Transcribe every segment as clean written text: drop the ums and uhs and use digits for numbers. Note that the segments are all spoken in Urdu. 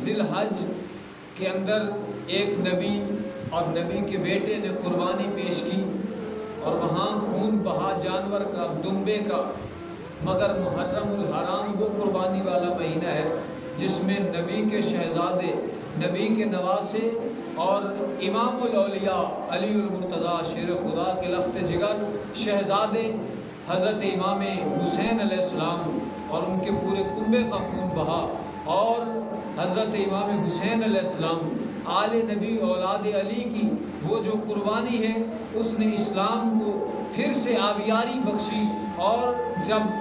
ذی الحج کے اندر ایک نبی اور نبی کے بیٹے نے قربانی پیش کی اور وہاں خون بہا جانور کا، دمبے کا، مگر محرم الحرام وہ قربانی والا مہینہ ہے جس میں نبی کے شہزادے، نبی کے نواسے اور امام الاولیاء علی المرتضیٰ شیر خدا کے لخت جگر شہزادے حضرت امام حسین علیہ السلام اور ان کے پورے کنبے کا خون بہا، اور حضرت امام حسین علیہ السلام آل نبی اولاد علی کی وہ جو قربانی ہے اس نے اسلام کو پھر سے آبیاری بخشی، اور جب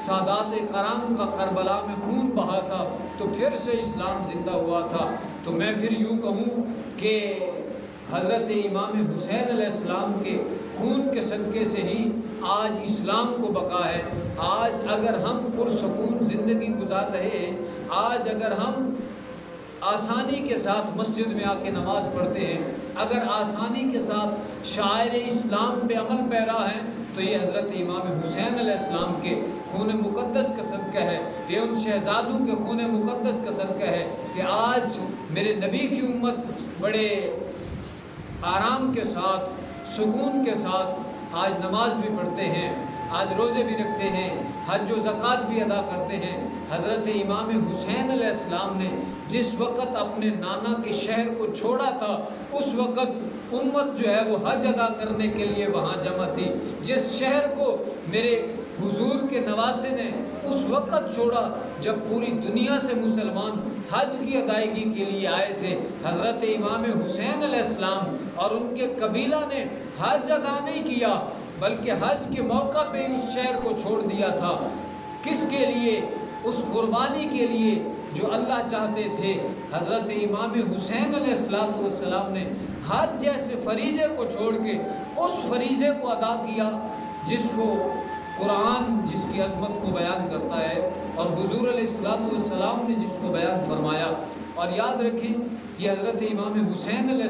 سادات کرام کا کربلا میں خون بہا تھا تو پھر سے اسلام زندہ ہوا تھا۔ تو میں پھر یوں کہوں کہ حضرت امام حسین علیہ السلام کے خون کے صدقے سے ہی آج اسلام کو بقا ہے۔ آج اگر ہم پرسکون زندگی گزار رہے ہیں، آج اگر ہم آسانی کے ساتھ مسجد میں آ کے نماز پڑھتے ہیں، اگر آسانی کے ساتھ شاعر اسلام پہ عمل پیرا ہیں، تو یہ حضرت امام حسین علیہ السلام کے خون مقدس کا صدقہ ہے، یہ ان شہزادوں کے خون مقدس کا صدقہ ہے کہ آج میرے نبی کی امت بڑے آرام کے ساتھ، سکون کے ساتھ آج نماز بھی پڑھتے ہیں، آج روزے بھی رکھتے ہیں، حج و زکوٰۃ بھی ادا کرتے ہیں۔ حضرت امام حسین علیہ السلام نے جس وقت اپنے نانا کے شہر کو چھوڑا تھا، اس وقت امت جو ہے وہ حج ادا کرنے کے لیے وہاں جمع تھی۔ جس شہر کو میرے حضور کے نواسے نے اس وقت چھوڑا جب پوری دنیا سے مسلمان حج کی ادائیگی کے لیے آئے تھے، حضرت امام حسین علیہ السلام اور ان کے قبیلہ نے حج ادا نہیں کیا بلکہ حج کے موقع پہ اس شہر کو چھوڑ دیا تھا۔ کس کے لیے؟ اس قربانی کے لیے جو اللہ چاہتے تھے۔ حضرت امام حسین علیہ السلام نے حج جیسے فریضے کو چھوڑ کے اس فریضے کو ادا کیا جس کو قرآن جس کی عظمت کو بیان کرتا ہے اور حضور علیہ السلام نے جس کو بیان فرمایا۔ اور یاد رکھیں یہ حضرت امام حسین علیہ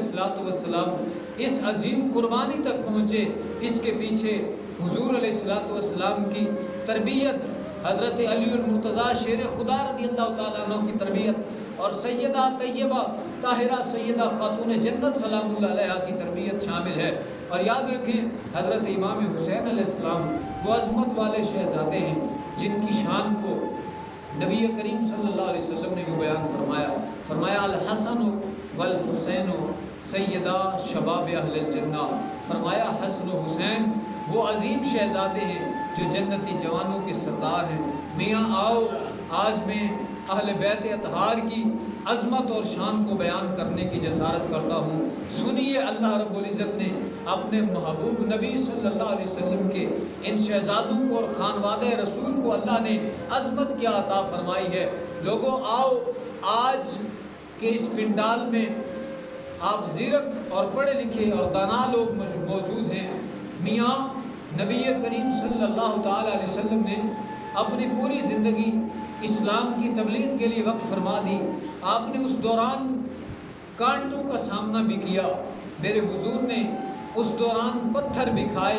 السلام اس عظیم قربانی تک پہنچے، اس کے پیچھے حضور علیہ السلام کی تربیت، حضرت علی المرتضیٰ شیر خدا رضی اللہ تعالیٰ عنہ کی تربیت اور سیدہ طیبہ طاہرہ سیدہ خاتون جنت سلام اللہ علیہا کی تربیت شامل ہے۔ اور یاد رکھیں حضرت امام حسین علیہ السلام وہ عظمت والے شہزادے ہیں جن کی شان کو نبی کریم صلی اللہ علیہ وسلم نے بھی بیان فرمایا الحسن والحسین سیدہ شباب اہل الجنہ، فرمایا حسن و حسین وہ عظیم شہزادے ہیں جو جنتی جوانوں کے سردار ہیں۔ میاں آؤ آج میں اہل بیت اطہار کی عظمت اور شان کو بیان کرنے کی جسارت کرتا ہوں۔ سنیے اللہ رب العزت نے اپنے محبوب نبی صلی اللہ علیہ وسلم کے ان شہزادوں کو اور خانوادہ رسول کو اللہ نے عظمت کیا عطا فرمائی ہے۔ لوگوں آؤ آج کے اس پنڈال میں آپ زیرک اور پڑھے لکھے اور دانا لوگ موجود ہیں۔ میاں نبی کریم صلی اللہ تعالی علیہ وسلم نے اپنی پوری زندگی اسلام کی تبلیغ کے لیے وقف فرما دی۔ آپ نے اس دوران کانٹوں کا سامنا بھی کیا، میرے حضور نے اس دوران پتھر بھی کھائے،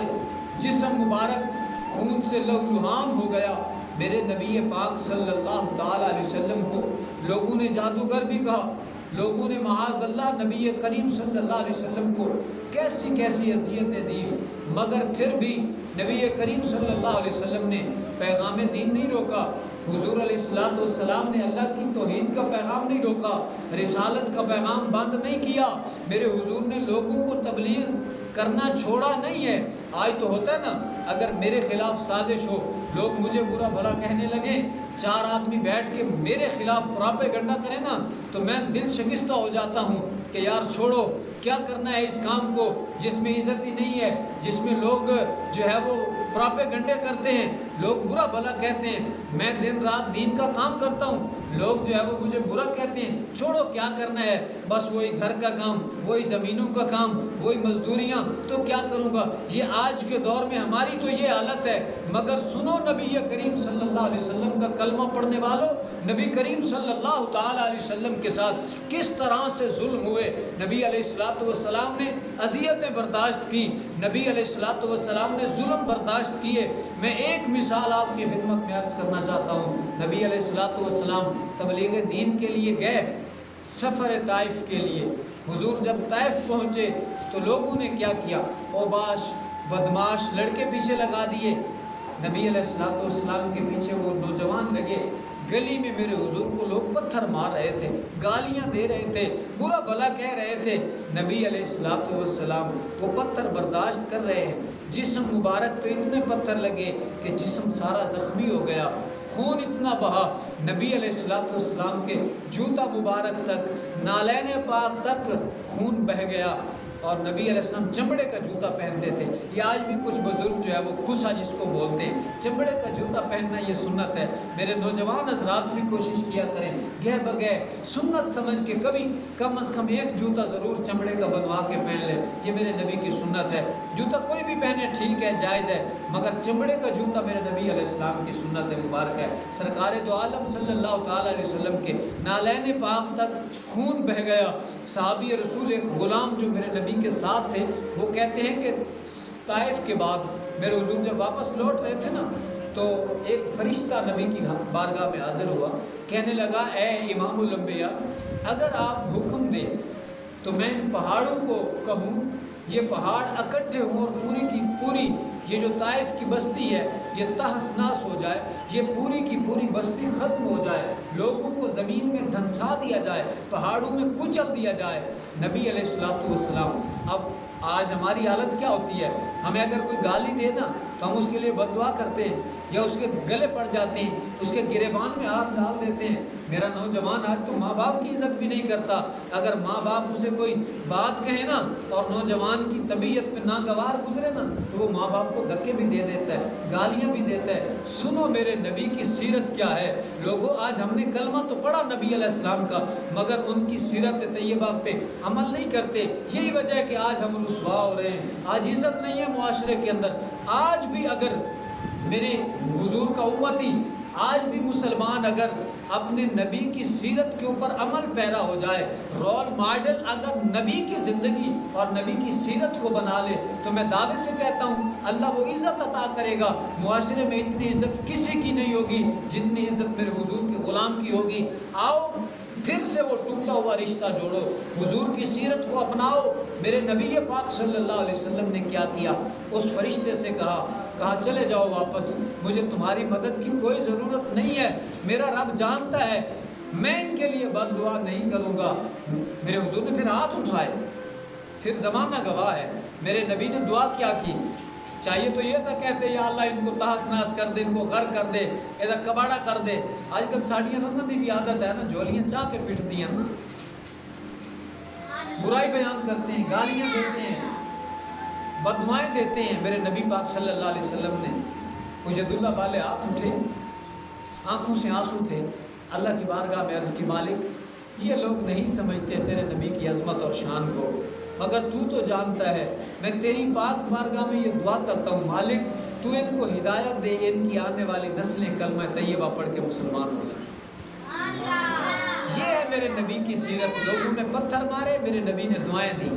جسم مبارک خون سے لہولہان ہو گیا۔ میرے نبی پاک صلی اللہ تعالی علیہ وسلم کو لوگوں نے جادوگر بھی کہا، لوگوں نے معاذ اللہ نبی کریم صلی اللہ علیہ وسلم کو کیسی کیسی اذیتیں دی، مگر پھر بھی نبی کریم صلی اللہ علیہ وسلم نے پیغام دین نہیں روکا۔ حضور علیہ السلام نے اللہ کی توحید کا پیغام نہیں روکا، رسالت کا پیغام بند نہیں کیا۔ میرے حضور نے لوگوں کو تبلیغ کرنا چھوڑا نہیں ہے۔ آج تو ہوتا ہے نا، اگر میرے خلاف سازش ہو، لوگ مجھے برا بھلا کہنے لگیں، چار آدمی بیٹھ کے میرے خلاف پراپیگنڈا کریں نا، تو میں دل شکستہ ہو جاتا ہوں کہ یار چھوڑو، کیا کرنا ہے اس کام کو جس میں عزت ہی نہیں ہے، جس میں لوگ جو ہے وہ پراپیگنڈے کرتے ہیں، لوگ برا بھلا کہتے ہیں۔ میں دن رات دین کا کام کرتا ہوں، لوگ جو ہے وہ مجھے برا کہتے ہیں، چھوڑو کیا کرنا ہے، بس وہی گھر کا کام، وہی زمینوں کا کام، وہی مزدوریاں، تو کیا کروں گا۔ یہ آج کے دور میں ہماری تو یہ حالت ہے، مگر سنو نبی کریم صلی اللہ علیہ وسلم کا کلمہ پڑھنے والوں، نبی کریم صلی اللہ تعالی علیہ وسلم کے ساتھ کس طرح سے ظلم ہوئے۔ نبی علیہ السلام نے اذیتیں برداشت کی، نبی علیہ السلام نے ظلم برداشت کیے۔ میں ایک مثال آپ کی خدمت میں عرض کرنا چاہتا ہوں۔ نبی علیہ الصلوۃ والسلام تبلیغ دین کے لیے گئے، سفر طائف کے لیے۔ حضور جب طائف پہنچے تو لوگوں نے کیا کیا، اوباش بدماش لڑکے پیچھے لگا دیے۔ نبی علیہ الصلوۃ والسلام کے پیچھے وہ نوجوان لگے، گلی میں میرے حضور کو لوگ پتھر مار رہے تھے، گالیاں دے رہے تھے، برا بھلا کہہ رہے تھے۔ نبی علیہ الصلوۃ والسلام وہ پتھر برداشت کر رہے ہیں، جسم مبارک پہ اتنے پتھر لگے کہ جسم سارا زخمی ہو گیا، خون اتنا بہا، نبی علیہ الصلوۃ والسلام کے جوتا مبارک تک، نالین پاک تک خون بہہ گیا۔ اور نبی علیہ السلام چمڑے کا جوتا پہنتے تھے۔ یہ آج بھی کچھ بزرگ جو ہے وہ کھسا جس کو بولتے ہیں، چمڑے کا جوتا پہننا یہ سنت ہے۔ میرے نوجوان حضرات بھی کوشش کیا کریں، گہ بگہ سنت سمجھ کے کبھی کم از کم ایک جوتا ضرور چمڑے کا بنوا کے پہن لے، یہ میرے نبی کی سنت ہے۔ جوتا کوئی بھی پہنے ٹھیک ہے، جائز ہے، مگر چمڑے کا جوتا میرے نبی علیہ السلام کی سنت مبارک ہے۔ سرکار دو عالم صلی اللہ تعالیٰ علیہ وسلم کے نالین پاک تک خون بہہ گیا۔ صحابی رسول ایک غلام جو میرے نبی کے ساتھ تھے، وہ کہتے ہیں کہ طائف کے بعد میرے حضور جب واپس لوٹ رہے تھے نا، تو ایک فرشتہ نبی کی بارگاہ میں حاضر ہوا، کہنے لگا اے امام الانبیاء، اگر آپ حکم دیں تو میں ان پہاڑوں کو کہوں یہ پہاڑ اکٹھے ہوں اور پوری کی پوری یہ جو طائف کی بستی ہے یہ تہس ناس ہو جائے، یہ پوری کی پوری بستی ختم ہو جائے، لوگوں کو زمین میں دھنسا دیا جائے، پہاڑوں میں کچل دیا جائے۔ نبی علیہ الصلوۃ والسلام، اب آج ہماری حالت کیا ہوتی ہے، ہمیں اگر کوئی گالی دے نا تو ہم اس کے لیے بد دعا کرتے ہیں یا اس کے گلے پڑ جاتے ہیں، اس کے گریبان میں ہاتھ ڈال دیتے ہیں۔ میرا نوجوان آج تو ماں باپ کی عزت بھی نہیں کرتا، اگر ماں باپ اسے کوئی بات کہے نا اور نوجوان کی طبیعت پہ ناگوار گزرے نا تو وہ ماں باپ کو دھکے بھی دے دیتا ہے، گالیاں بھی دیتا ہے۔ سنو میرے نبی کی سیرت کیا ہے لوگوں، آج ہم نے کلمہ تو پڑھا نبی علیہ السلام کا، مگر ان کی سیرت طیبہ پہ عمل نہیں کرتے۔ یہی وجہ ہے کہ آج ہم رسوا ہو رہے ہیں، آج عزت نہیں ہے معاشرے کے اندر۔ آج بھی اگر میرے حضور کا امتی، آج بھی مسلمان اگر اپنے نبی کی سیرت کے اوپر عمل پیرا ہو جائے، رول ماڈل اگر نبی کی زندگی اور نبی کی سیرت کو بنا لے، تو میں دعوے سے کہتا ہوں اللہ وہ عزت عطا کرے گا۔ معاشرے میں اتنی عزت کسی کی نہیں ہوگی جتنی عزت میرے حضور کے غلام کی ہوگی۔ آؤ پھر سے وہ ٹوٹا ہوا رشتہ جوڑو، حضور کی سیرت کو اپناؤ۔ میرے نبی پاک صلی اللہ علیہ وسلم نے کیا کیا، اس فرشتے سے کہا چلے جاؤ واپس، مجھے تمہاری مدد کی کوئی ضرورت نہیں ہے، میرا رب جانتا ہے میں ان کے لیے بد دعا نہیں کروں گا۔ میرے حضور نے پھر ہاتھ اٹھائے، پھر زمانہ گواہ ہے میرے نبی نے دعا کیا کی۔ چاہیے تو یہ تھا کہتے یا اللہ ان کو تہس ناس کر دے، ان کو غرق کر دے، ایسا کباڑا کر دے۔ آج کل ساڑیاں رنگت کی بھی عادت ہے نا، جھولیاں چاہ کے پٹتی ہیں نا، برائی بیان کرتے ہیں، گالیاں دیتے ہیں، بددعائیں دیتے ہیں۔ میرے نبی پاک صلی اللہ علیہ وسلم نے مجھد اللہ والے ہاتھ اٹھے، آنکھوں سے آنسو تھے، اللہ کی بارگاہ میں عرض کی مالک یہ لوگ نہیں سمجھتے تیرے نبی کی عظمت اور شان کو، مگر تو جانتا ہے، میں تیری پاک بارگاہ میں یہ دعا کرتا ہوں مالک تو ان کو ہدایت دے، ان کی آنے والی نسلیں کلمہ طیبہ پڑھ کے مسلمان ہو جائیں۔ یہ ہے میرے نبی کی سیرت۔ لوگوں نے پتھر مارے، میرے نبی نے دعائیں دی،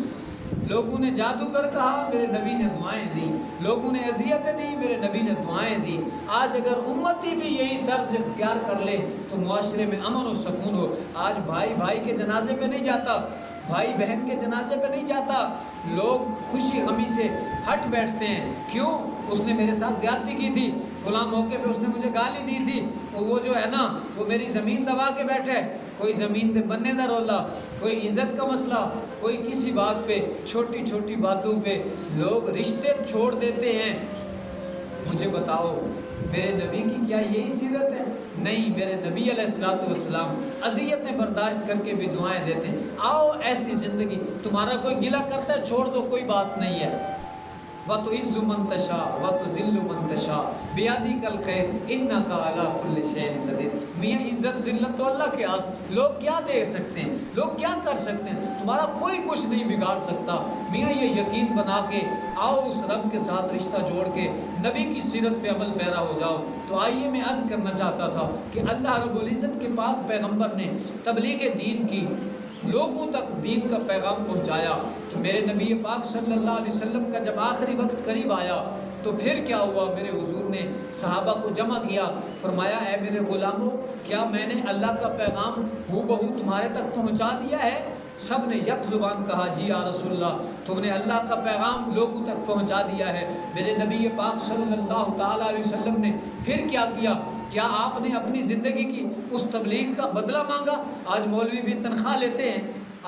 لوگوں نے جادوگر کہا، میرے نبی نے دعائیں دی، لوگوں نے اذیتیں دی، میرے نبی نے دعائیں دی۔ آج اگر امتی بھی یہی طرز اختیار کر لے تو معاشرے میں امن و سکون ہو۔ آج بھائی بھائی کے جنازے پہ نہیں جاتا، بھائی بہن کے جنازے پہ نہیں جاتا، لوگ خوشی غمی سے ہٹ بیٹھتے ہیں۔ کیوں؟ اس نے میرے ساتھ زیادتی کی تھی، فلاں موقع پہ اس نے مجھے گالی دی تھی، وہ جو ہے نا وہ میری زمین دبا کے بیٹھے، کوئی زمین دے بننے دا رولا، کوئی عزت کا مسئلہ، کوئی کسی بات پہ، چھوٹی چھوٹی باتوں پہ لوگ رشتے چھوڑ دیتے ہیں۔ مجھے بتاؤ میرے نبی کی کیا یہی سیرت ہے؟ نہیں، میرے نبی علیہ الصلوۃ والسلام اذیتیں برداشت کر کے بھی دعائیں دیتے ہیں۔ آؤ ایسی زندگی، تمہارا کوئی گلہ کرتا ہے چھوڑ دو، کوئی بات نہیں ہے۔ وَتُعِزُّ مَن تَشَاءُ وَتُذِلُّ مَن تَشَاءُ بِيَدِكَ الْخَيْرُ إِنَّكَ عَلَىٰ كُلِّ شَيْءٍ قَدِيرٌ۔ میاں عزت ذلت تو اللہ کے ہاتھ، لوگ کیا دے سکتے ہیں، لوگ کیا کر سکتے ہیں، تمہارا کوئی کچھ نہیں بگاڑ سکتا۔ میاں یہ یقین بنا کے آؤ اس رب کے ساتھ رشتہ جوڑ کے نبی کی سیرت پہ عمل پیرا ہو جاؤ۔ تو آئیے میں عرض کرنا چاہتا تھا کہ اللہ رب العزت کے پاک پیغمبر نے تبلیغ دین کی، لوگوں تک دین کا پیغام پہنچایا۔ تو میرے نبی پاک صلی اللہ علیہ وسلم کا جب آخری وقت قریب آیا تو تو پھر کیا ہوا؟ میرے حضور نے صحابہ کو جمع کیا، فرمایا اے میرے غلاموں، کیا میں نے اللہ کا پیغام ہو بہو تمہارے تک پہنچا دیا ہے؟ سب نے یک زبان کہا جی یا رسول اللہ، تم نے اللہ کا پیغام لوگوں تک پہنچا دیا ہے۔ میرے نبی پاک صلی اللہ تعالیٰ علیہ وسلم نے پھر کیا کیا؟ کیا آپ نے اپنی زندگی کی اس تبلیغ کا بدلہ مانگا؟ آج مولوی بھی تنخواہ لیتے ہیں،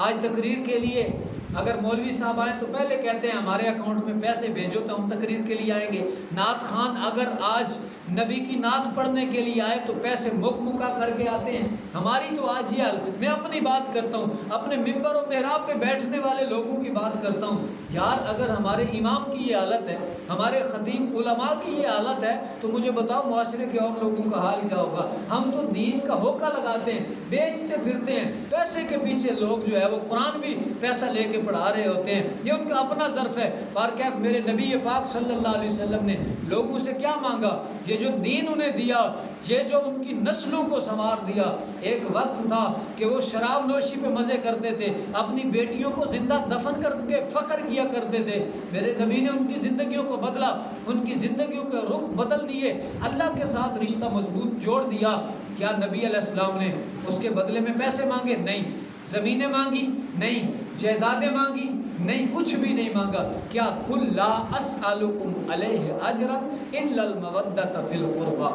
آج تقریر کے لیے اگر مولوی صاحب آئیں تو پہلے کہتے ہیں ہمارے اکاؤنٹ میں پیسے بھیجو تو ہم تقریر کے لیے آئیں گے۔ نعت خوان اگر آج نبی کی نعت پڑھنے کے لیے آئے تو پیسے مکا کر کے آتے ہیں۔ ہماری تو آج یہ حالت، میں اپنی بات کرتا ہوں، اپنے ممبر و محراب پہ بیٹھنے والے لوگوں کی بات کرتا ہوں، یار اگر ہمارے امام کی یہ حالت ہے، ہمارے خطیب علماء کی یہ حالت ہے تو مجھے بتاؤ معاشرے کے اور لوگوں کا حال کیا ہوگا؟ ہم تو دین کا ہوکا لگاتے ہیں، بیچتے پھرتے ہیں، پیسے کے پیچھے لوگ جو ہے وہ قرآن بھی پیسہ لے کے پڑھا رہے ہوتے ہیں، یہ ان کا اپنا ظرف ہے۔ بارکیف میرے نبی پاک صلی اللہ علیہ وسلم نے لوگوں سے کیا مانگا؟ یہ جو دین انہیں دیا، یہ جو ان کی نسلوں کو سنوار دیا۔ ایک وقت تھا کہ وہ شراب نوشی پہ مزے کرتے تھے، اپنی بیٹیوں کو زندہ دفن کر کے فخر کیا کرتے تھے، میرے نبی نے ان کی زندگیوں کو بدلا، ان کی زندگیوں کے رخ بدل دیے، اللہ کے ساتھ رشتہ مضبوط جوڑ دیا۔ کیا نبی علیہ السلام نے اس کے بدلے میں پیسے مانگے؟ نہیں۔ زمینیں مانگی؟ نہیں۔ جائیدادیں مانگی؟ نہیں، کچھ بھی نہیں مانگا۔ کیا قل لا اسألکم علیہ اجرا الا المودۃ فی القربی،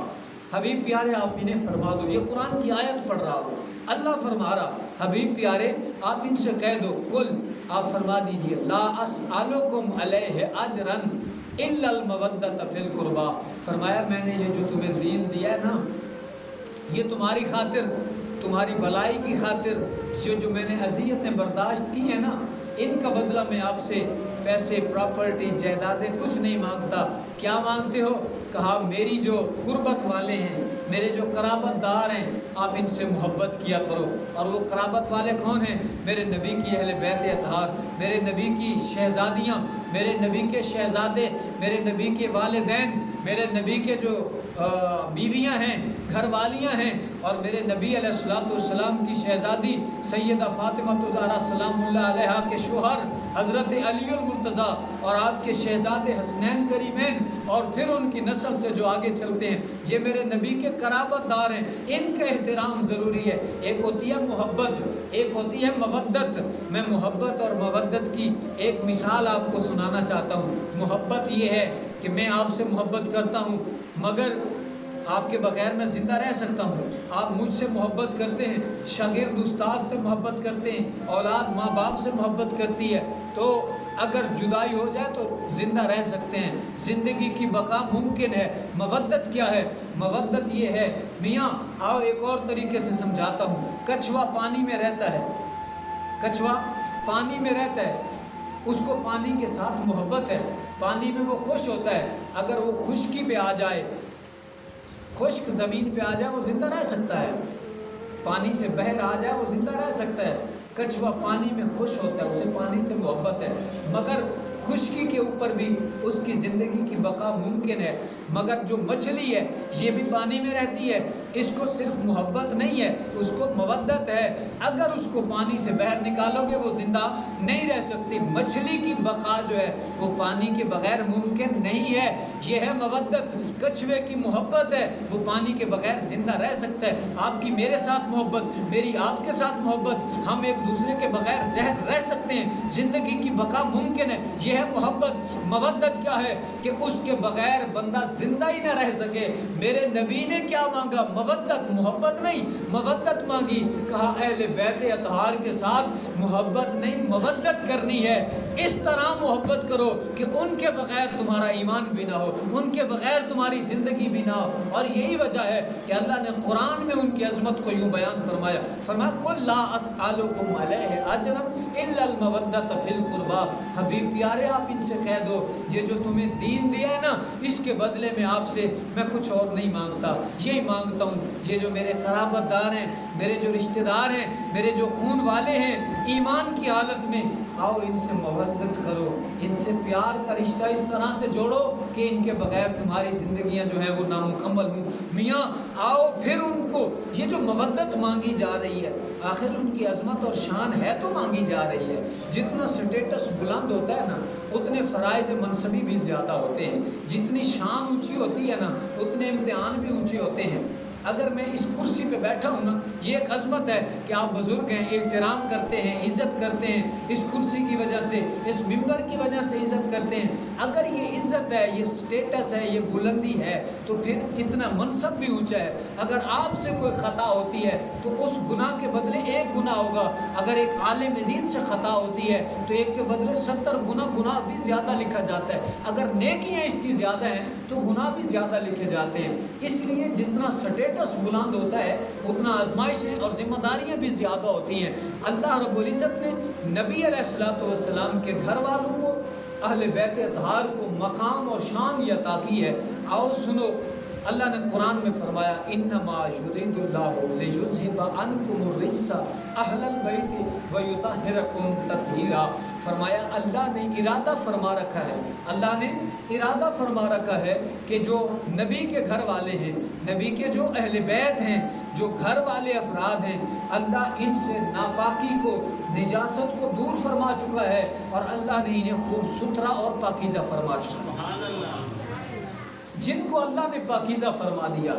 حبیب پیارے آپ انہیں فرما دو، یہ قرآن کی آیت پڑھ رہا ہو، اللہ فرما رہا، حبیب پیارے آپ ان سے کہہ دو، قل آپ فرما دیجئے، لا اسألکم علیہ اجرا الا المودۃ فی القربی، فرمایا میں نے یہ جو تمہیں دین دیا ہے نا، یہ تمہاری خاطر، تمہاری بھلائی کی خاطر، جو میں نے اذیتیں برداشت کی ہیں نا، ان کا بدلہ میں آپ سے پیسے، پراپرٹی، جائیدادیں کچھ نہیں مانگتا۔ کیا مانگتے ہو؟ کہا میری جو قربت والے ہیں، میرے جو قرابت دار ہیں، آپ ان سے محبت کیا کرو۔ اور وہ قرابت والے کون ہیں؟ میرے نبی کی اہل بیت اطہار، میرے نبی کی شہزادیاں، میرے نبی کے شہزادے، میرے نبی کے والدین، میرے نبی کے جو بیویاں ہیں، گھر والیاں ہیں، اور میرے نبی علیہ السلام کی شہزادی سیدہ فاطمہ الزہرا سلام اللہ علیہا کے شوہر حضرت علی المرتضیٰ، اور آپ کے شہزادے حسنین کریمین، اور پھر ان کی نسل سے جو آگے چلتے ہیں، یہ میرے نبی کے قرابت دار ہیں، ان کا احترام ضروری ہے۔ ایک ہوتی ہے محبت، ایک ہوتی ہے مودت۔ میں محبت اور مودت کی ایک مثال آپ کو سنانا چاہتا ہوں۔ محبت یہ ہے کہ میں آپ سے محبت کرتا ہوں، مگر آپ کے بغیر میں زندہ رہ سکتا ہوں۔ آپ مجھ سے محبت کرتے ہیں، شاگرد استاد سے محبت کرتے ہیں، اولاد ماں باپ سے محبت کرتی ہے، تو اگر جدائی ہو جائے تو زندہ رہ سکتے ہیں، زندگی کی بقا ممکن ہے۔ مودت کیا ہے؟ مودت یہ ہے، میاں آؤ ایک اور طریقے سے سمجھاتا ہوں۔ کچھوا پانی میں رہتا ہے، کچھوا پانی میں رہتا ہے، اس کو پانی کے ساتھ محبت ہے، پانی میں وہ خوش ہوتا ہے۔ اگر وہ خشکی پہ آ جائے، خشک زمین پہ آ جائے، وہ زندہ رہ سکتا ہے، پانی سے بہر آ جائے وہ زندہ رہ سکتا ہے۔ کچھوا پانی میں خوش ہوتا ہے، اسے پانی سے محبت ہے، مگر خشکی کے اوپر بھی اس کی زندگی کی بقا ممکن ہے۔ مگر جو مچھلی ہے یہ بھی پانی میں رہتی ہے، اس کو صرف محبت نہیں ہے، اس کو مودت ہے۔ اگر اس کو پانی سے باہر نکالو گے وہ زندہ نہیں رہ سکتی۔ مچھلی کی بقا جو ہے وہ پانی کے بغیر ممکن نہیں ہے، یہ ہے مودت۔ کچھوے کی محبت ہے، وہ پانی کے بغیر زندہ رہ سکتا ہے۔ آپ کی میرے ساتھ محبت، میری آپ کے ساتھ محبت، ہم ایک دوسرے کے بغیر زہر رہ سکتے ہیں، زندگی کی بقا ممکن ہے، یہ ہے محبت۔ مودت کیا ہے؟ کہ اس کے بغیر بندہ زندہ ہی نہ رہ سکے۔ میرے نبی نے کیا مانگا؟ مودت، محبت نہیں، مودت مانگی۔ کہا اہل بیت اطہار کے ساتھ محبت نہیں، مودت کرنی ہے۔ اس طرح محبت کرو کہ ان کے بغیر تمہارا ایمان بھی نہ ہو، ان کے بغیر تمہاری زندگی بھی نہ ہو۔ اور یہی وجہ ہے کہ اللہ نے قرآن میں ان کی عظمت کو یوں بیان فرمایا، فرمایا قل لا اسألکم علیہ اجرا الا المودۃ فی القربی۔ حبیب پیارے آپ ان سے کہہ دو، یہ جو تمہیں دین دیا ہے نا، اس کے بدلے میں آپ سے میں کچھ اور نہیں مانگتا، یہی مانگتا ہوں، یہ جو میرے قرابت دار ہیں، میرے جو رشتہ دار ہیں، میرے جو خون والے ہیں ایمان کی حالت میں، آؤ ان سے محبت کرو، ان سے پیار کا رشتہ اس طرح سے جوڑو کہ ان کے بغیر تمہاری زندگیاں جو ہیں وہ نامکمل ہوں۔ میاں آؤ پھر ان کو یہ جو مودت مانگی جا رہی ہے، آخر ان کی عظمت اور شان ہے تو مانگی جا رہی ہے۔ جتنا سٹیٹس بلند ہوتا ہے نا اتنے فرائض منصبی بھی زیادہ ہوتے ہیں، جتنی شان اونچی ہوتی ہے نا اتنے امتحان بھی اونچے ہوتے ہیں۔ اگر میں اس کرسی پہ بیٹھا ہوں نا، یہ ایک عظمت ہے کہ آپ بزرگ ہیں، احترام کرتے ہیں، عزت کرتے ہیں، اس کرسی کی وجہ سے، اس ممبر کی وجہ سے عزت کرتے ہیں۔ اگر یہ عزت ہے، یہ سٹیٹس ہے، یہ بلندی ہے تو پھر اتنا منصب بھی اونچا ہے۔ اگر آپ سے کوئی خطا ہوتی ہے تو اس گناہ کے بدلے ایک گناہ ہوگا، اگر ایک عالم دین سے خطا ہوتی ہے تو ایک کے بدلے 70 گناہ بھی زیادہ لکھا جاتا ہے۔ اگر نیکیاں اس کی زیادہ ہیں تو گناہ بھی زیادہ لکھے جاتے ہیں۔ اس لیے جتنا سٹیٹس بلند ہوتا ہے اتنا آزمائشیں اور ذمہ داریاں بھی زیادہ ہوتی ہیں۔ اللہ رب العزت نے نبی علیہ السلام کے گھر والوں کو، اہل بیت اطہار کو مقام اور شان یہ عطا کی ہے۔ آؤ سنو، اللہ نے قرآن میں فرمایا انما یرید اللہ لیذھب عنکم الرجس اہل البیت ویطہرکم تطہیرا۔ فرمایا اللہ نے ارادہ فرما رکھا ہے، اللہ نے ارادہ فرما رکھا ہے کہ جو نبی کے گھر والے ہیں، نبی کے جو اہل بیت ہیں، جو گھر والے افراد ہیں، اللہ ان سے ناپاکی کو، نجاست کو دور فرما چکا ہے اور اللہ نے انہیں خوب ستھرا اور پاکیزہ فرما چکا ہے۔ جن کو اللہ نے پاکیزہ فرما دیا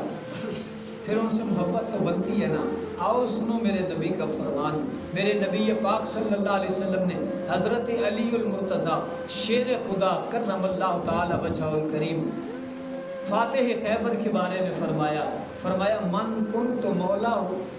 پھر ان سے محبت تو بنتی ہے نا۔ آؤ سنو میرے نبی کا فرمان۔ میرے نبی پاک صلی اللہ علیہ وسلم نے حضرت علی المرتضیٰ شیر خدا کرم اللہ تعالی وجہہ الکریم فاتح خیبر کے بارے میں فرمایا من کنت مولا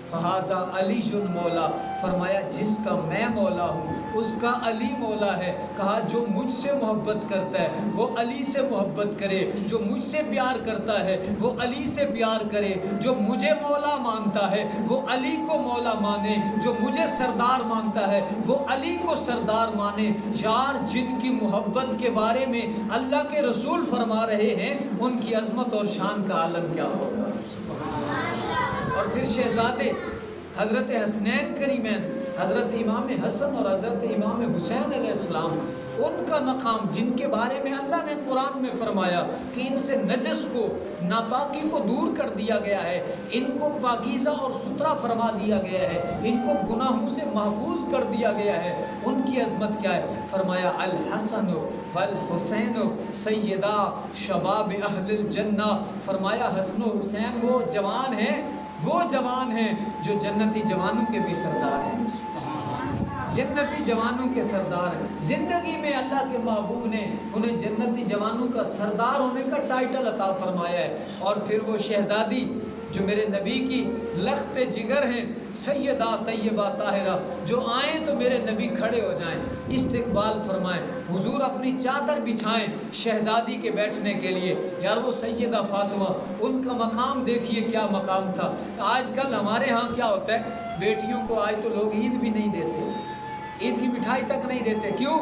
فہذا علی مولا۔ فرمایا جس کا میں مولا ہوں اس کا علی مولا ہے۔ کہا جو مجھ سے محبت کرتا ہے وہ علی سے محبت کرے، جو مجھ سے پیار کرتا ہے وہ علی سے پیار کرے، جو مجھے مولا مانتا ہے وہ علی کو مولا مانے، جو مجھے سردار مانتا ہے وہ علی کو سردار مانے۔ یار جن کی محبت کے بارے میں اللہ کے رسول فرما رہے ہیں ان کی عظمت اور شان کا عالم کیا ہوگا۔ اور پھر شہزادے حضرت حسنین کریمین، حضرت امام حسن اور حضرت امام حسین علیہ السلام، ان کا مقام جن کے بارے میں اللہ نے قرآن میں فرمایا کہ ان سے نجس کو، ناپاکی کو دور کر دیا گیا ہے، ان کو پاکیزہ اور ستھرا فرما دیا گیا ہے، ان کو گناہوں سے محفوظ کر دیا گیا ہے، ان کی عظمت کیا ہے؟ فرمایا الحسن والحسین سیدہ شباب اہل الجنہ۔ فرمایا حسن و حسین وہ جوان ہیں جو جنتی جوانوں کے بھی سردار ہیں، جنتی جوانوں کے سردار ہیں۔ زندگی میں اللہ کے محبوب نے انہیں جنتی جوانوں کا سردار ہونے کا ٹائٹل عطا فرمایا ہے۔ اور پھر وہ شہزادی جو میرے نبی کی لخت جگر ہیں، سیدہ طیبہ طاہرہ، جو آئیں تو میرے نبی کھڑے ہو جائیں، استقبال فرمائیں، حضور اپنی چادر بچھائیں شہزادی کے بیٹھنے کے لیے۔ یار وہ سیدہ فاطمہ، ان کا مقام دیکھیے کیا مقام تھا۔ آج کل ہمارے ہاں کیا ہوتا ہے، بیٹیوں کو آج تو لوگ عید بھی نہیں دیتے، عید کی مٹھائی تک نہیں دیتے۔ کیوں؟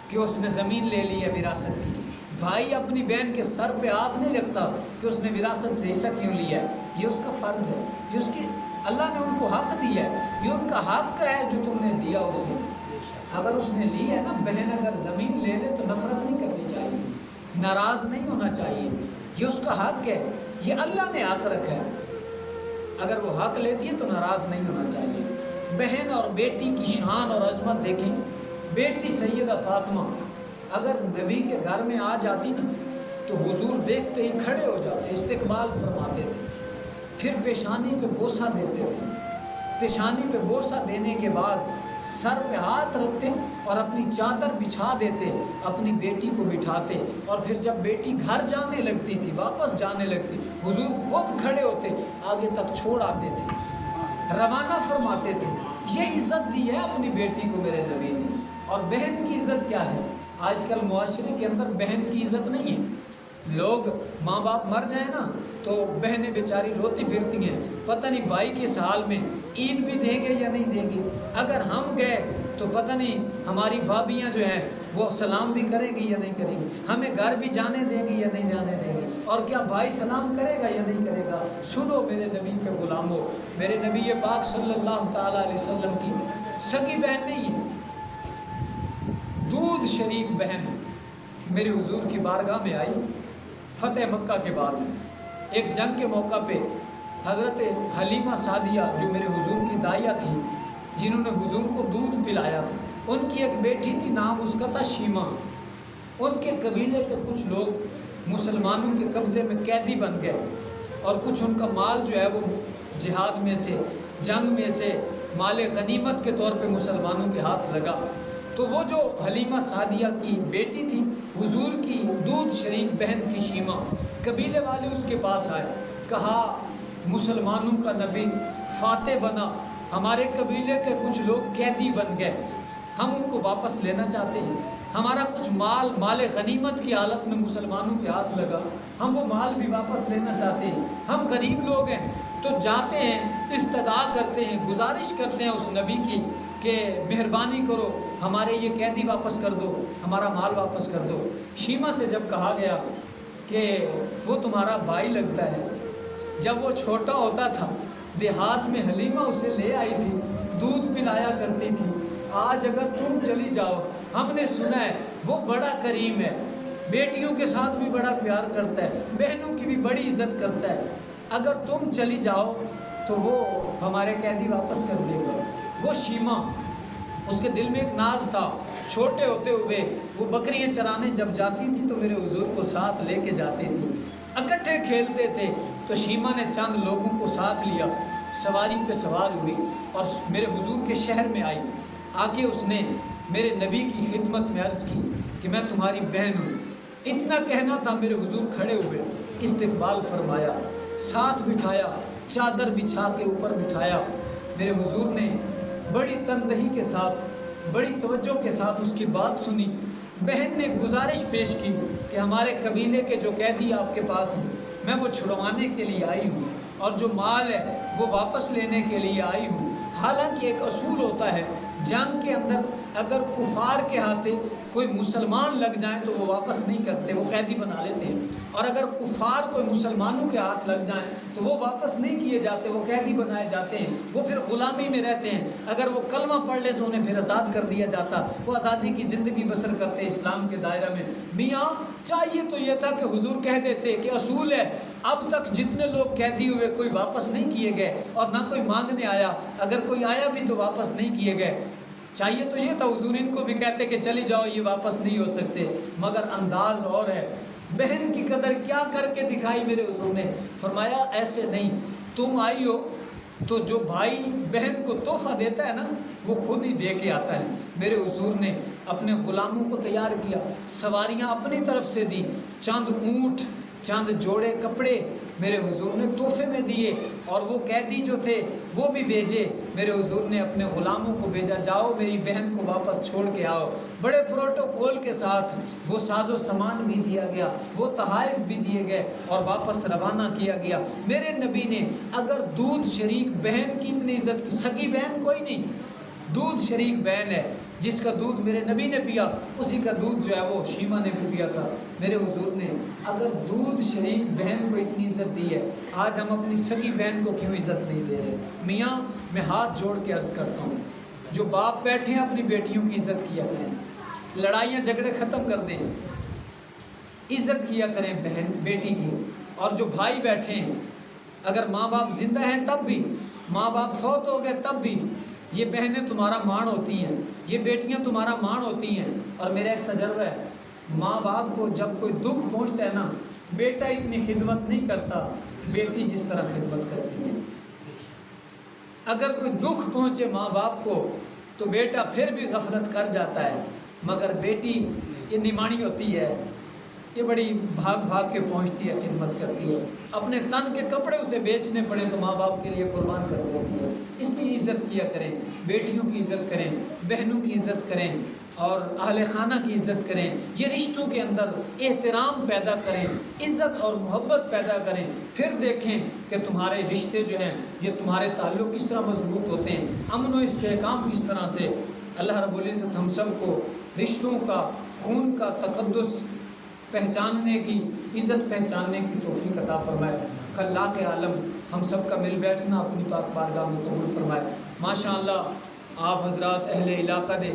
کہ اس نے زمین لے لی ہے وراثت کی۔ بھائی اپنی بہن کے سر پہ ہاتھ نہیں رکھتا کہ اس نے وراثت سے حصہ کیوں لیا ہے، یہ اس کا فرض ہے، یہ اس کی، اللہ نے ان کو حق دیا ہے، یہ ان کا حق ہے جو تم نے دیا اسے۔ اگر اس نے لی ہے نا، بہن اگر زمین لے لے تو نفرت نہیں کرنی چاہیے، ناراض نہیں ہونا چاہیے، یہ اس کا حق ہے، یہ اللہ نے حق رکھا ہے۔ اگر وہ حق لیتی ہے تو ناراض نہیں ہونا چاہیے۔ بہن اور بیٹی کی شان اور عظمت دیکھیں۔ بیٹی سیدہ فاطمہ اگر نبی کے گھر میں آ جاتی نا تو حضور دیکھتے ہی کھڑے ہو جاتے، استقبال فرماتے تھے، پھر پیشانی پہ بوسہ دیتے تھے، پیشانی پہ بوسہ دینے کے بعد سر پہ ہاتھ رکھتے اور اپنی چادر بچھا دیتے، اپنی بیٹی کو بٹھاتے، اور پھر جب بیٹی گھر جانے لگتی تھی، واپس جانے لگتی، حضور خود کھڑے ہوتے، آگے تک چھوڑ آتے تھے، روانہ فرماتے تھے۔ یہ عزت دی ہے اپنی بیٹی کو میرے نبی نے۔ اور بہن کی عزت کیا ہے؟ آج کل معاشرے کے اندر بہن کی عزت نہیں ہے، لوگ ماں باپ مر جائیں نا تو بہنیں بیچاری روتی پھرتی ہیں، پتہ نہیں بھائی کے سال میں عید بھی دیں گے یا نہیں دیں گے، اگر ہم گئے تو پتہ نہیں ہماری بھابیاں جو ہیں وہ سلام بھی کریں گی یا نہیں کریں گی، ہمیں گھر بھی جانے دیں گی یا نہیں جانے دیں گی، اور کیا بھائی سلام کرے گا یا نہیں کرے گا۔ سنو میرے نبی کے غلاموں، میرے نبی پاک صلی اللہ تعالیٰ علیہ وسلم کی سگی بہن نہیں ہے، دودھ شریک بہن میرے حضور کی بارگاہ میں آئی فتح مکہ کے بعد۔ ایک جنگ کے موقع پہ حضرت حلیمہ سعدیہ جو میرے حضور کی دائیہ تھی، جنہوں نے حضور کو دودھ پلایا تھا، ان کی ایک بیٹی تھی، نام اس کا تھا شیمہ۔ ان کے قبیلے کے کچھ لوگ مسلمانوں کے قبضے میں قیدی بن گئے، اور کچھ ان کا مال جو ہے وہ جہاد میں سے، جنگ میں سے مال غنیمت کے طور پہ مسلمانوں کے ہاتھ لگا۔ تو وہ جو حلیمہ سعدیہ کی بیٹی تھی، حضور کی دودھ شریک بہن تھی شیمہ، قبیلے والے اس کے پاس آئے، کہا مسلمانوں کا نبی فاتح بنا، ہمارے قبیلے کے کچھ لوگ قیدی بن گئے، ہم ان کو واپس لینا چاہتے ہیں، ہمارا کچھ مال غنیمت کی حالت میں مسلمانوں کے ہاتھ لگا، ہم وہ مال بھی واپس لینا چاہتے ہیں، ہم غریب لوگ ہیں۔ تو جاتے ہیں، استدعا کرتے ہیں، گزارش کرتے ہیں اس نبی کی کہ مہربانی کرو ہمارے یہ قیدی واپس کر دو، ہمارا مال واپس کر دو۔ شیمہ سے جب کہا گیا کہ وہ تمہارا بھائی لگتا ہے، جب وہ چھوٹا ہوتا تھا دیہات میں حلیمہ اسے لے آئی تھی، دودھ پلایا کرتی تھی، آج اگر تم چلی جاؤ، ہم نے سنا ہے وہ بڑا کریم ہے، بیٹیوں کے ساتھ بھی بڑا پیار کرتا ہے، بہنوں کی بھی بڑی عزت کرتا ہے، اگر تم چلی جاؤ تو وہ ہمارے قیدی واپس کر دے گا۔ وہ شیمہ، اس کے دل میں ایک ناز تھا، چھوٹے ہوتے ہوئے وہ بکریاں چرانے جب جاتی تھی تو میرے حضور کو ساتھ لے کے جاتی تھی، اکٹھے کھیلتے تھے، تو شیمہ نے چند لوگوں کو ساتھ لیا، سواری پہ سوار ہوئی اور میرے حضور کے شہر میں آئی، آگے اس نے میرے نبی کی خدمت میں عرض کی کہ میں تمہاری بہن ہوں۔ اتنا کہنا تھا، میرے حضور کھڑے ہوئے، استقبال فرمایا، ساتھ بٹھایا، چادر بچھا کے اوپر بٹھایا۔ میرے حضور نے بڑی تندہی کے ساتھ، بڑی توجہ کے ساتھ اس کی بات سنی۔ بہن نے گزارش پیش کی کہ ہمارے قبیلے کے جو قیدی آپ کے پاس ہیں، میں وہ چھڑوانے کے لیے آئی ہوں، اور جو مال ہے وہ واپس لینے کے لیے آئی ہوں۔ حالانکہ ایک اصول ہوتا ہے جنگ کے اندر، اگر کفار کے ہاتھے کوئی مسلمان لگ جائیں تو وہ واپس نہیں کرتے، وہ قیدی بنا لیتے ہیں، اور اگر کفار کوئی مسلمانوں کے ہاتھ لگ جائیں تو وہ واپس نہیں کیے جاتے، وہ قیدی بنائے جاتے ہیں، وہ پھر غلامی میں رہتے ہیں، اگر وہ کلمہ پڑھ لیں تو انہیں پھر آزاد کر دیا جاتا، وہ آزادی کی زندگی بسر کرتے اسلام کے دائرہ میں۔ میاں چاہیے تو یہ تھا کہ حضور کہہ دیتے کہ اصول ہے، اب تک جتنے لوگ قیدی ہوئے کوئی واپس نہیں کیے گئے، اور نہ کوئی مانگنے آیا، اگر کوئی آیا بھی تو واپس نہیں کیے گئے۔ چاہیے تو یہ تھا حضور ان کو بھی کہتے کہ چلی جاؤ، یہ واپس نہیں ہو سکتے، مگر انداز اور ہے۔ بہن کی قدر کیا کر کے دکھائی میرے حضور نے، فرمایا ایسے نہیں، تم آئی ہو تو جو بھائی بہن کو تحفہ دیتا ہے نا وہ خود ہی دے کے آتا ہے۔ میرے حضور نے اپنے غلاموں کو تیار کیا، سواریاں اپنی طرف سے دی، چند اونٹ، چند جوڑے کپڑے میرے حضور نے تحفے میں دیے، اور وہ قیدی جو تھے وہ بھی بھیجے۔ میرے حضور نے اپنے غلاموں کو بھیجا، جاؤ میری بہن کو واپس چھوڑ کے آؤ۔ بڑے پروٹوکول کے ساتھ وہ ساز و سامان بھی دیا گیا، وہ تحائف بھی دیے گئے، اور واپس روانہ کیا گیا۔ میرے نبی نے اگر دودھ شریک بہن کی اتنی عزت کی، سگی بہن کوئی نہیں، دودھ شریک بہن ہے، جس کا دودھ میرے نبی نے پیا اسی کا دودھ جو ہے وہ شیمہ نے بھی پیا تھا۔ میرے حضور نے اگر دودھ شریک بہن کو اتنی عزت دی ہے، آج ہم اپنی سگی بہن کو کیوں عزت نہیں دے رہے؟ میاں میں ہاتھ جوڑ کے عرض کرتا ہوں، جو باپ بیٹھے ہیں اپنی بیٹیوں کی عزت کیا کریں، لڑائیاں جھگڑے ختم کر دیں، عزت کیا کریں بہن بیٹی کی۔ اور جو بھائی بیٹھے ہیں، اگر ماں باپ زندہ ہیں تب بھی، ماں باپ فوت ہو گئے تب بھی، یہ بہنیں تمہارا مان ہوتی ہیں، یہ بیٹیاں تمہارا مان ہوتی ہیں۔ اور میرا ایک تجربہ ہے، ماں باپ کو جب کوئی دکھ پہنچتا ہے نا، بیٹا اتنی خدمت نہیں کرتا، بیٹی جس طرح خدمت کرتی ہے۔ اگر کوئی دکھ پہنچے ماں باپ کو تو بیٹا پھر بھی غفلت کر جاتا ہے، مگر بیٹی یہ نماڑی ہوتی ہے، یہ بڑی بھاگ بھاگ کے پہنچتی ہے، خدمت کرتی ہے، اپنے تن کے کپڑے اسے بیچنے پڑے تو ماں باپ کے لیے قربان کر دیتی ہے۔ اس لیے عزت کیا کریں، بیٹیوں کی عزت کریں، بہنوں کی عزت کریں۔ اور اہل خانہ کی عزت کریں، یہ رشتوں کے اندر احترام پیدا کریں، عزت اور محبت پیدا کریں، پھر دیکھیں کہ تمہارے رشتے جو ہیں یہ تمہارے تعلق کس طرح مضبوط ہوتے ہیں، امن و استحکام کس طرح سے۔ اللہ رب العزت ہم سب کو رشتوں کا، خون کا تقدس پہچاننے کی، عزت پہچاننے کی توفیق عطا فرمائے۔ خلاق عالم ہم سب کا مل بیٹھنا اپنی پاک بارگاہ میں قبول فرمائے۔ ماشاء اللہ آپ حضرات اہل علاقہ دے